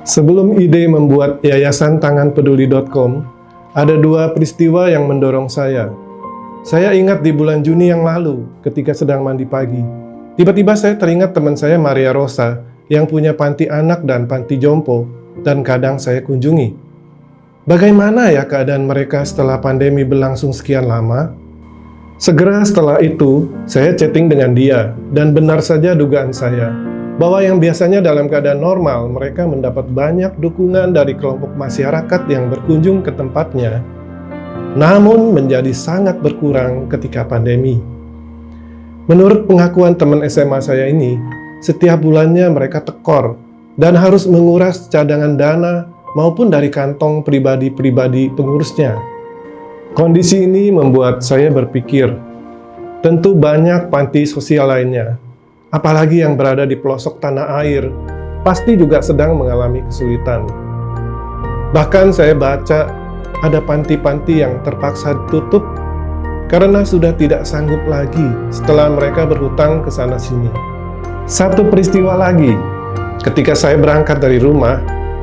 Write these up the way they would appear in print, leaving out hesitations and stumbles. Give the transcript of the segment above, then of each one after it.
Sebelum ide membuat yayasan tanganpeduli.com, ada dua peristiwa yang mendorong saya. Saya ingat di bulan Juni yang lalu, ketika sedang mandi pagi. Tiba-tiba saya teringat teman saya Maria Rosa, yang punya panti anak dan panti jompo, dan kadang saya kunjungi. Bagaimana ya keadaan mereka setelah pandemi berlangsung sekian lama? Segera setelah itu, saya chatting dengan dia, dan benar saja dugaan saya, bahwa yang biasanya dalam keadaan normal, mereka mendapat banyak dukungan dari kelompok masyarakat yang berkunjung ke tempatnya, namun menjadi sangat berkurang ketika pandemi. Menurut pengakuan teman SMA saya ini, setiap bulannya mereka tekor dan harus menguras cadangan dana maupun dari kantong pribadi-pribadi pengurusnya. Kondisi ini membuat saya berpikir, tentu banyak panti sosial lainnya, apalagi yang berada di pelosok tanah air, pasti juga sedang mengalami kesulitan. Bahkan saya baca ada panti-panti yang terpaksa tutup karena sudah tidak sanggup lagi setelah mereka berhutang ke sana-sini. Satu peristiwa lagi, ketika saya berangkat dari rumah,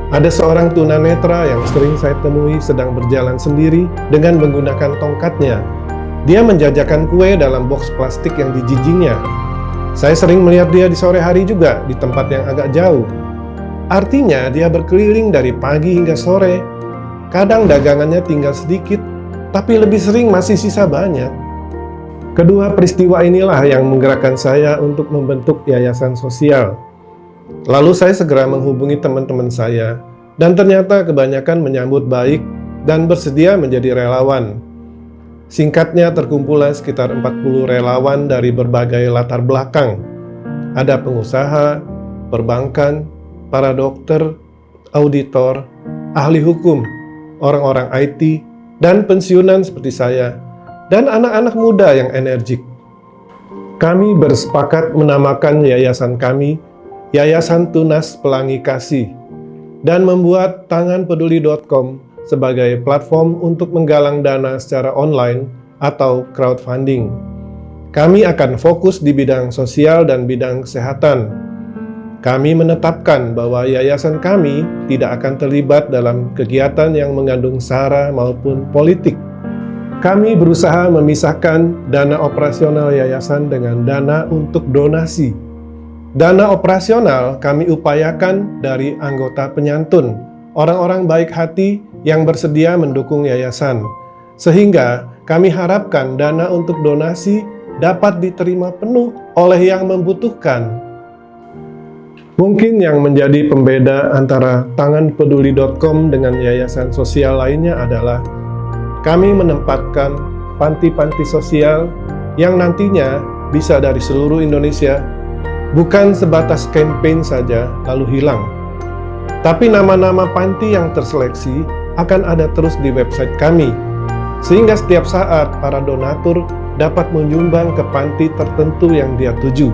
ada seorang tunanetra yang sering saya temui sedang berjalan sendiri dengan menggunakan tongkatnya. Dia menjajakan kue dalam box plastik yang dijinjingnya. Saya sering melihat dia di sore hari juga, di tempat yang agak jauh. Artinya, dia berkeliling dari pagi hingga sore. Kadang dagangannya tinggal sedikit, tapi lebih sering masih sisa banyak. Kedua peristiwa inilah yang menggerakkan saya untuk membentuk yayasan sosial. Lalu saya segera menghubungi teman-teman saya, dan ternyata kebanyakan menyambut baik dan bersedia menjadi relawan. Singkatnya, terkumpullah sekitar 40 relawan dari berbagai latar belakang. Ada pengusaha, perbankan, para dokter, auditor, ahli hukum, orang-orang IT, dan pensiunan seperti saya, dan anak-anak muda yang energik. Kami bersepakat menamakan yayasan kami Yayasan Tunas Pelangi Kasih, dan membuat tanganpeduli.com sebagai platform untuk menggalang dana secara online atau crowdfunding. Kami akan fokus di bidang sosial dan bidang kesehatan. Kami menetapkan bahwa yayasan kami tidak akan terlibat dalam kegiatan yang mengandung sara maupun politik. Kami berusaha memisahkan dana operasional yayasan dengan dana untuk donasi. Dana operasional kami upayakan dari anggota penyantun, orang-orang baik hati yang bersedia mendukung yayasan, sehingga kami harapkan dana untuk donasi dapat diterima penuh oleh yang membutuhkan. Mungkin yang menjadi pembeda antara tanganpeduli.com dengan yayasan sosial lainnya adalah kami menempatkan panti-panti sosial yang nantinya bisa dari seluruh Indonesia, bukan sebatas campaign saja lalu hilang. Tapi nama-nama panti yang terseleksi akan ada terus di website kami, sehingga setiap saat para donatur dapat menyumbang ke panti tertentu yang dia tuju.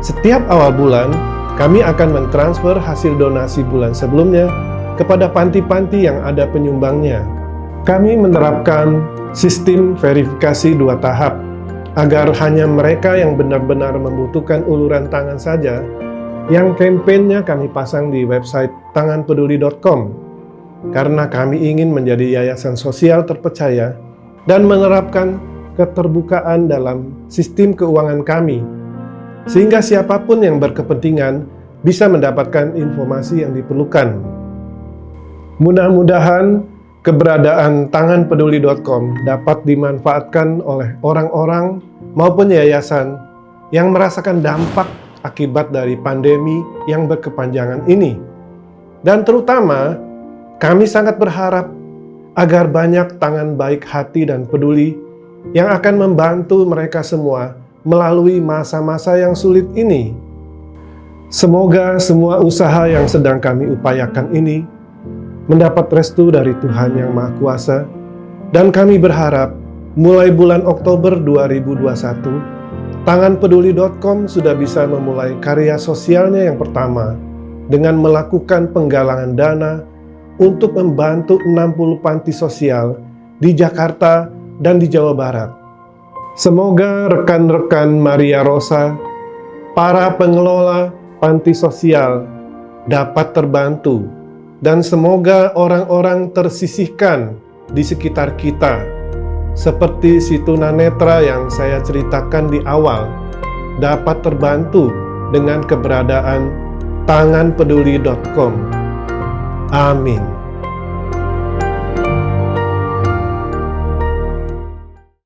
Setiap awal bulan, kami akan mentransfer hasil donasi bulan sebelumnya kepada panti-panti yang ada penyumbangnya. Kami menerapkan sistem verifikasi 2 tahap, agar hanya mereka yang benar-benar membutuhkan uluran tangan saja yang kampanyenya kami pasang di website tanganpeduli.com, karena kami ingin menjadi yayasan sosial terpercaya dan menerapkan keterbukaan dalam sistem keuangan kami, sehingga siapapun yang berkepentingan bisa mendapatkan informasi yang diperlukan. Mudah-mudahan keberadaan tanganpeduli.com dapat dimanfaatkan oleh orang-orang maupun yayasan yang merasakan dampak akibat dari pandemi yang berkepanjangan ini. Dan terutama, kami sangat berharap agar banyak tangan baik hati dan peduli yang akan membantu mereka semua melalui masa-masa yang sulit ini. Semoga semua usaha yang sedang kami upayakan ini mendapat restu dari Tuhan Yang Maha Kuasa, dan kami berharap mulai bulan Oktober 2021, tanganpeduli.com sudah bisa memulai karya sosialnya yang pertama dengan melakukan penggalangan dana untuk membantu 60 panti sosial di Jakarta dan di Jawa Barat. Semoga rekan-rekan Maria Rosa, para pengelola panti sosial, dapat terbantu, dan semoga orang-orang tersisihkan di sekitar kita, seperti si tunanetra yang saya ceritakan di awal, dapat terbantu dengan keberadaan tanganpeduli.com. Amin.